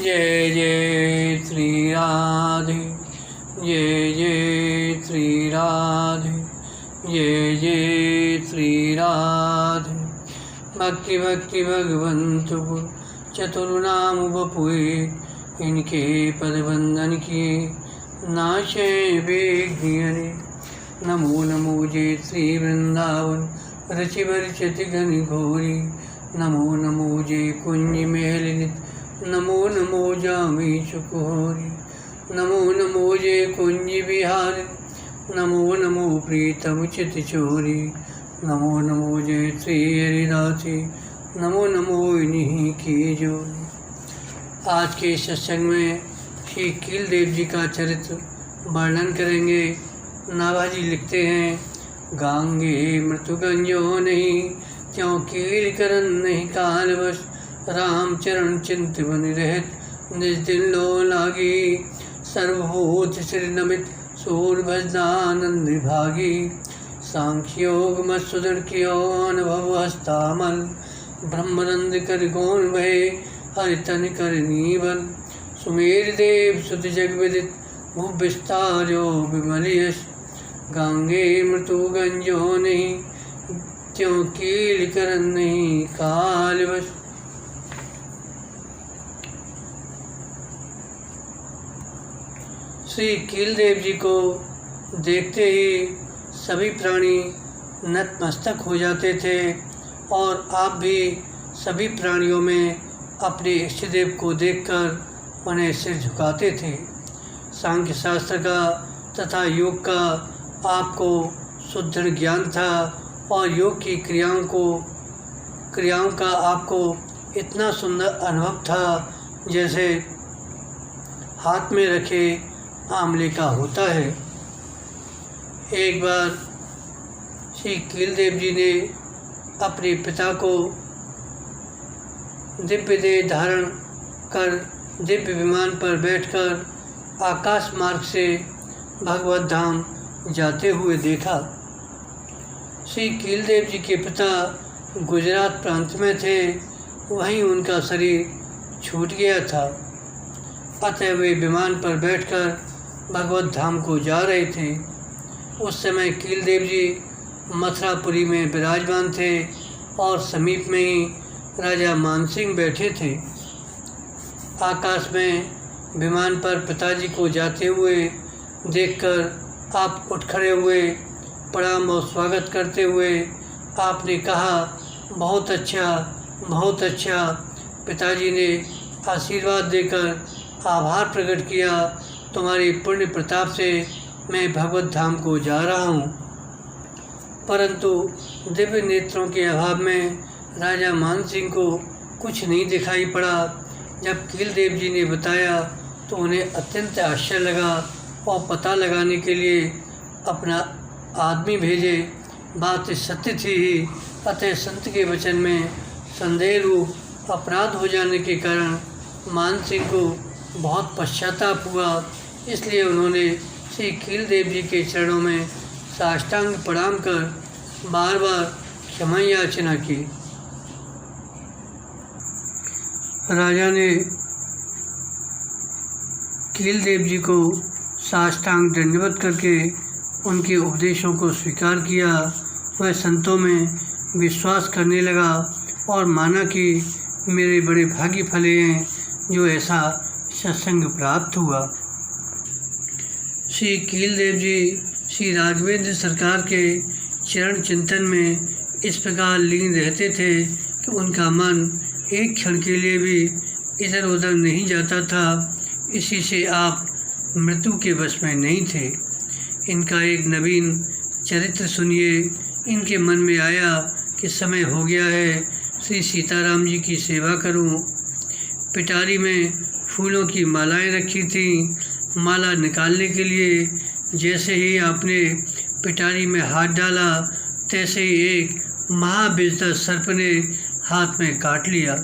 जय जय श्री राधे, जय जय श्री राधे, जय जय श्री राधे। भक्ति भक्ति भगवंतु चतुर्नाम बपुए, इनके पद बंदन किए नाशे बेघ्नियरे। नमो नमो जय श्री वृंदावन रचि बरचति घन घोरी। नमो नमो जय कुंज मेलिनित, नमो नमो जामी चुकोरी। नमो नमो जय कुंज बिहार, नमो नमो प्रीतम चित चोरी। नमो नमो जय श्री हरिदासी, नमो नमो इन्हीं की जोरी। आज के सत्संग में श्री कीलदेव जी का चरित्र वर्णन करेंगे। नाभाजी लिखते हैं, गांगे मृत्युगंजो नहीं, क्यों कील करन नहीं कालवश। राम चरण चिंत बन रहत, निज दिन लो लागी। सर्वभूत श्री नमित सूर भजनानंद भागी। सांख्य योग मत सुदृढ़ कियो, अनुभव हस्तामल। ब्रह्मनंद कर गौण भय, हरितन कर नीबल। सुमेर देव सुत जग विदित, भू विस्तारो विमल यश। गांगे मृत्यु गंजो नहीं, क्यों कील करन नहीं कालवश। श्री कीलदेव जी को देखते ही सभी प्राणी नतमस्तक हो जाते थे और आप भी सभी प्राणियों में अपने इष्टदेव को देखकर उन्हें सिर झुकाते थे। सांख्य शास्त्र का तथा योग का आपको सुदृढ़ ज्ञान था और योग की क्रियाओं का आपको इतना सुंदर अनुभव था जैसे हाथ में रखे आंवले का होता है। एक बार श्री कीलदेव जी ने अपने पिता को दिव्य देह धारण कर दिव्य विमान पर बैठकर आकाश मार्ग से भगवत धाम जाते हुए देखा। श्री कीलदेव जी के पिता गुजरात प्रांत में थे, वहीं उनका शरीर छूट गया था। अतः वे विमान पर बैठकर भगवत धाम को जा रहे थे। उस समय कीलदेव जी मथुरापुरी में विराजमान थे और समीप में ही राजा मानसिंह बैठे थे। आकाश में विमान पर पिताजी को जाते हुए देखकर आप उठ खड़े हुए, प्रणाम और स्वागत करते हुए आपने कहा, बहुत अच्छा, बहुत अच्छा। पिताजी ने आशीर्वाद देकर आभार प्रकट किया, तुम्हारी पुण्य प्रताप से मैं भगवत धाम को जा रहा हूँ। परंतु दिव्य नेत्रों के अभाव में राजा मानसिंह को कुछ नहीं दिखाई पड़ा। जब कीलदेव जी ने बताया तो उन्हें अत्यंत आश्चर्य लगा और पता लगाने के लिए अपना आदमी भेजे। बात सत्य थी ही, अतः संत के वचन में संदेह रूप अपराध हो जाने के कारण मानसिंह को बहुत पश्चाताप हुआ। इसलिए उन्होंने श्री कीलदेव जी के चरणों में साष्टांग प्रणाम कर बार बार क्षमा याचना की। राजा ने कीलदेव जी को साष्टांग दंडवत करके उनके उपदेशों को स्वीकार किया। वह संतों में विश्वास करने लगा और माना कि मेरे बड़े भाग्य फले हैं जो ऐसा सत्संग प्राप्त हुआ। श्री कीलदेव जी श्री राघवेंद्र सरकार के चरण चिंतन में इस प्रकार लीन रहते थे कि उनका मन एक क्षण के लिए भी इधर उधर नहीं जाता था। इसी से आप मृत्यु के वश में नहीं थे। इनका एक नवीन चरित्र सुनिए। इनके मन में आया कि समय हो गया है, श्री सीताराम जी की सेवा करूं। पिटारी में फूलों की मालाएं रखी थीं। माला निकालने के लिए जैसे ही आपने पिटारी में हाथ डाला, तैसे ही एक महाविजदा सर्प ने हाथ में काट लिया।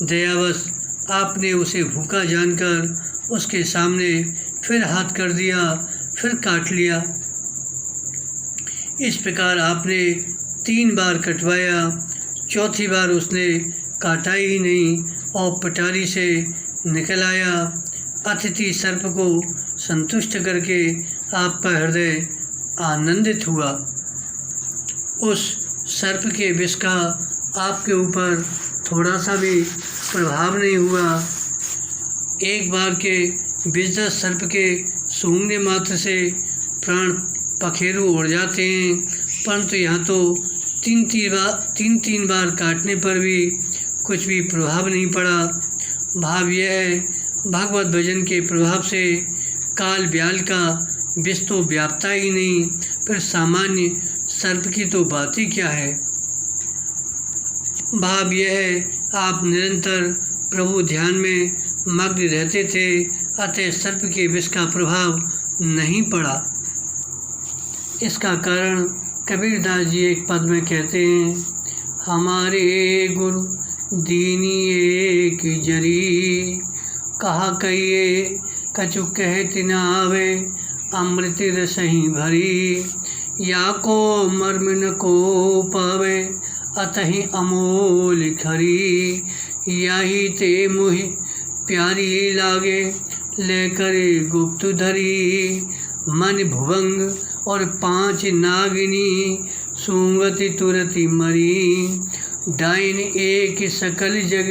दयावश आपने उसे भूखा जानकर उसके सामने फिर हाथ कर दिया, फिर काट लिया। इस प्रकार आपने 3 बार कटवाया। चौथी बार उसने काटा ही नहीं और पिटारी से निकल आया। अतिथि सर्प को संतुष्ट करके आपका हृदय आनंदित हुआ। उस सर्प के विष का आपके ऊपर थोड़ा सा भी प्रभाव नहीं हुआ। एक बार के विषदस सर्प के सूंघने मात्र से प्राण पखेरु उड़ जाते हैं, परंतु यहाँ तो तीन बार काटने पर भी कुछ भी प्रभाव नहीं पड़ा। भाव यह है, भगवत भजन के प्रभाव से काल ब्याल का विष तो व्यापता ही नहीं, फिर सामान्य सर्प की तो बात ही क्या है। भाव यह है, आप निरंतर प्रभु ध्यान में मग्न रहते थे, अतः सर्प के विष का प्रभाव नहीं पड़ा। इसका कारण कबीरदास जी एक पद में कहते हैं, हमारे गुरु दीनी एक जरी, कहा कहिए कछु कहत न आवे, अमृत रसही भरी, या को मर्म न को पावे, अतहि अमोल खरी, याही ते मुहि प्यारी लागे, लेकर गुप्त धरी, मन भुवंग और 5 नागिनी, सूंगति तुरति मरी, डाइन एक सकल जग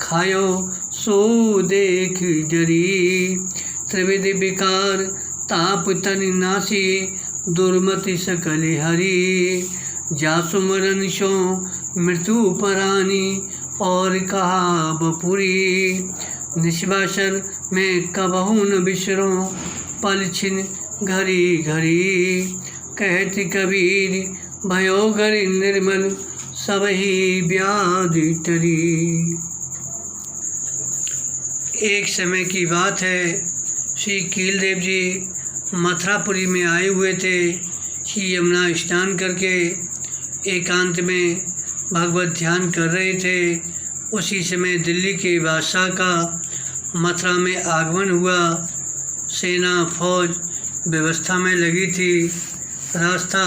खायो, सो देख डरी, त्रिविध विकार ताप तन नासी, दुर्मति सकल हरी, जासु मरण शो मृत्यु परानी, और कहा बपुरी, निष्वासन में कबहू न बिसरो, पल छिन घड़ी घड़ी, कहती कबीर भयो घर निर्मल, सबही व्याधि टरी। एक समय की बात है, श्री कीलदेव जी मथुरापुरी में आए हुए थे। श्री यमुना स्नान करके एकांत में भगवत ध्यान कर रहे थे। उसी समय दिल्ली के बादशाह का मथुरा में आगमन हुआ। सेना फौज व्यवस्था में लगी थी, रास्ता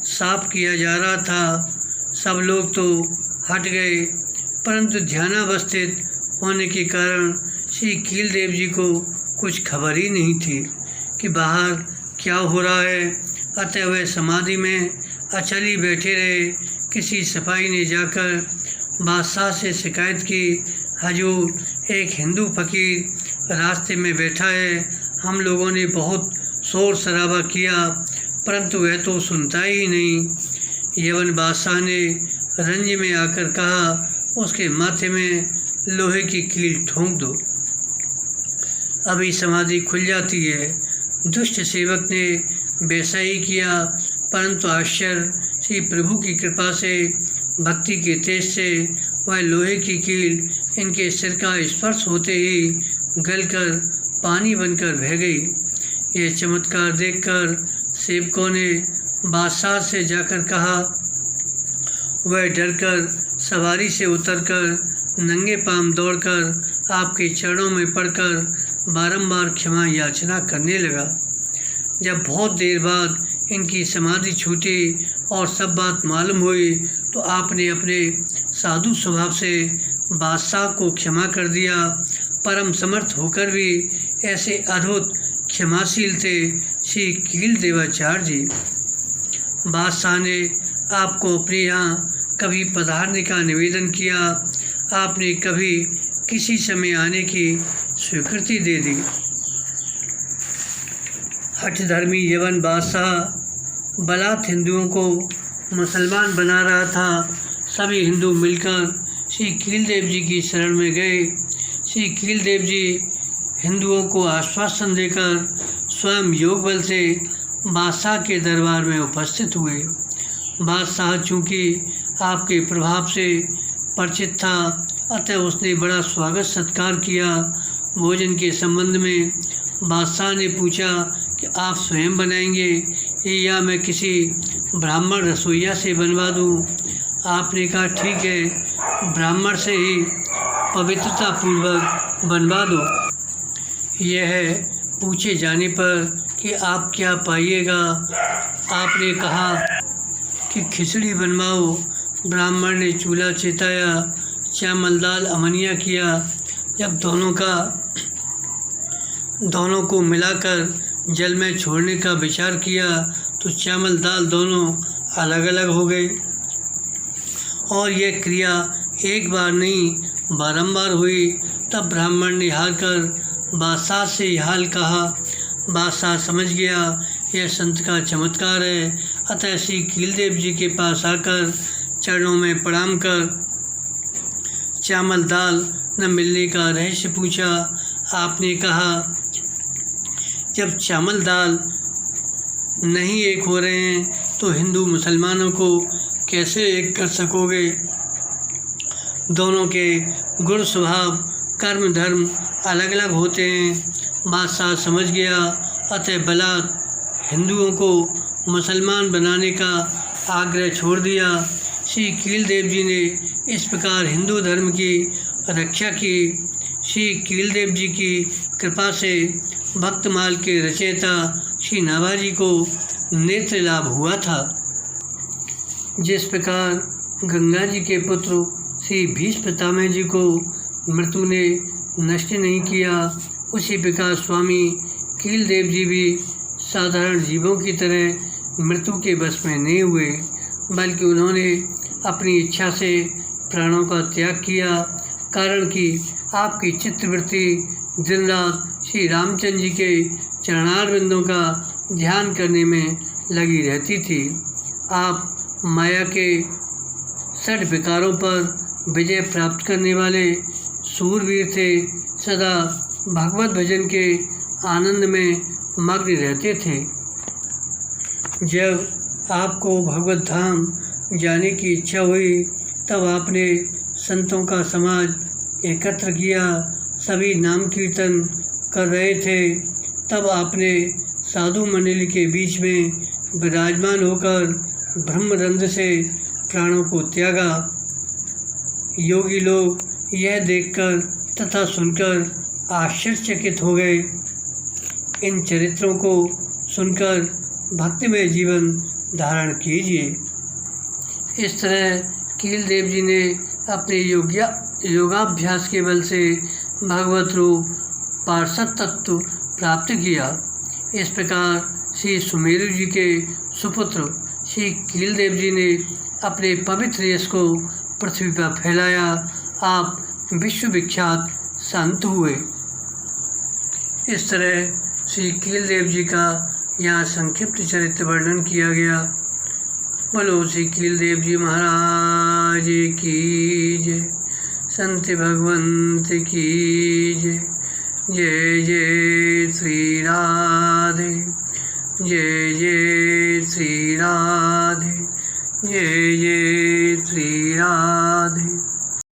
साफ किया जा रहा था। सब लोग तो हट गए, परंतु ध्यानावस्थित होने के कारण श्री कीलदेव जी को कुछ खबर ही नहीं थी कि बाहर क्या हो रहा है। अतः वह समाधि में अचल ही बैठे रहे। किसी सिपाही ने जाकर बादशाह से शिकायत की, हजूर, एक हिंदू फकीर रास्ते में बैठा है। हम लोगों ने बहुत शोर शराबा किया, परंतु वह तो सुनता ही नहीं। यवन बादशाह ने रंज में आकर कहा, उसके माथे में लोहे की कील ठोंक दो, अभी समाधि खुल जाती है। दुष्ट सेवक ने वैसा ही किया, परंतु आश्चर्य, श्री प्रभु की कृपा से, भक्ति के तेज से वह लोहे की कील इनके सिर का स्पर्श होते ही गलकर पानी बनकर बह गई। यह चमत्कार देखकर सेवकों ने बादशाह से जाकर कहा। वह डरकर सवारी से उतरकर नंगे पांव दौड़कर आपके चरणों में पड़कर बारंबार क्षमा याचना करने लगा। जब बहुत देर बाद इनकी समाधि छूटी और सब बात मालूम हुई, तो आपने अपने साधु स्वभाव से बादशाह को क्षमा कर दिया। परम समर्थ होकर भी ऐसे अद्भुत क्षमाशील थे श्री कीलदेवाचार्य जी। बादशाह ने आपको अपने यहाँ कभी पधारने का निवेदन किया, आपने कभी किसी समय आने की स्वीकृति दे दी। हठधर्मी यवन बादशाह बलात् हिंदुओं को मुसलमान बना रहा था। सभी हिंदू मिलकर श्री कीलदेव जी की शरण में गए। श्री कीलदेव जी हिंदुओं को आश्वासन देकर स्वयं योग बल से बादशाह के दरबार में उपस्थित हुए। बादशाह चूँकि आपके प्रभाव से परिचित था, अतः उसने बड़ा स्वागत सत्कार किया। भोजन के संबंध में बादशाह ने पूछा कि आप स्वयं बनाएंगे या मैं किसी ब्राह्मण रसोइया से बनवा दूं? आपने कहा ठीक है, ब्राह्मण से ही पवित्रता पूर्वक बनवा दो। यह पूछे जाने पर कि आप क्या पाइएगा, आपने कहा कि खिचड़ी बनवाओ। ब्राह्मण ने चूल्हा चिताया, चावल दाल अमनिया किया। जब दोनों को मिलाकर जल में छोड़ने का विचार किया तो चावल दाल दोनों अलग अलग हो गए और यह क्रिया एक बार नहीं बारंबार हुई। तब ब्राह्मण ने हार कर बादशाह से यह हाल कहा। बादशाह समझ गया यह संत का चमत्कार है, अतः श्री कीलदेव जी के पास आकर चरणों में प्रणाम कर चावल दाल न मिलने का रहस्य पूछा। आपने कहा, जब चावल दाल नहीं एक हो रहे हैं तो हिंदू मुसलमानों को कैसे एक कर सकोगे? दोनों के गुण स्वभाव कर्म धर्म अलग अलग होते हैं। बादशाह समझ गया, अतः बलात् हिंदुओं को मुसलमान बनाने का आग्रह छोड़ दिया। श्री कीलदेव जी ने इस प्रकार हिंदू धर्म की रक्षा की। श्री कीलदेव जी की कृपा से भक्तमाल के रचयिता श्री नाभाजी को नेत्र लाभ हुआ था। जिस प्रकार गंगा जी के पुत्र श्री भीष्म पितामह जी को मृत्यु ने नष्ट नहीं किया, उसी प्रकार स्वामी कीलदेव जी भी साधारण जीवों की तरह मृत्यु के वश में नहीं हुए, बल्कि उन्होंने अपनी इच्छा से प्राणों का त्याग किया। कारण कि आपकी चित्तवृत्ति दिन रात श्री रामचंद्र जी के चरणारविंदों का ध्यान करने में लगी रहती थी। आप माया के षड विकारों पर विजय प्राप्त करने वाले सूरवीर थे, सदा भगवत भजन के आनंद में मग्न रहते थे। जब आपको भगवत धाम जाने की इच्छा हुई तब आपने संतों का समाज एकत्र किया। सभी नाम कीर्तन कर रहे थे। तब आपने साधु मंडली के बीच में विराजमान होकर ब्रह्मरंध्र से प्राणों को त्यागा। योगी लोग यह देखकर तथा सुनकर आश्चर्यचकित हो गए। इन चरित्रों को सुनकर भक्तिमय जीवन धारण कीजिए। इस तरह कीलदेव जी ने अपने योगाभ्यास के बल से भगवत रूप पार्षद तत्व प्राप्त किया। इस प्रकार श्री सुमेरु जी के सुपुत्र श्री कीलदेव जी ने अपने पवित्र यश को पृथ्वी पर फैलाया। आप विश्व विख्यात संत हुए। इस तरह श्री कीलदेव जी का यहाँ संक्षिप्त चरित्र वर्णन किया गया। बोलो श्री कीलदेव जी महाराज की जय, संत भगवंत की जय। जय जय श्री राधे, जय जय श्री राधे, जय जय श्री राधे।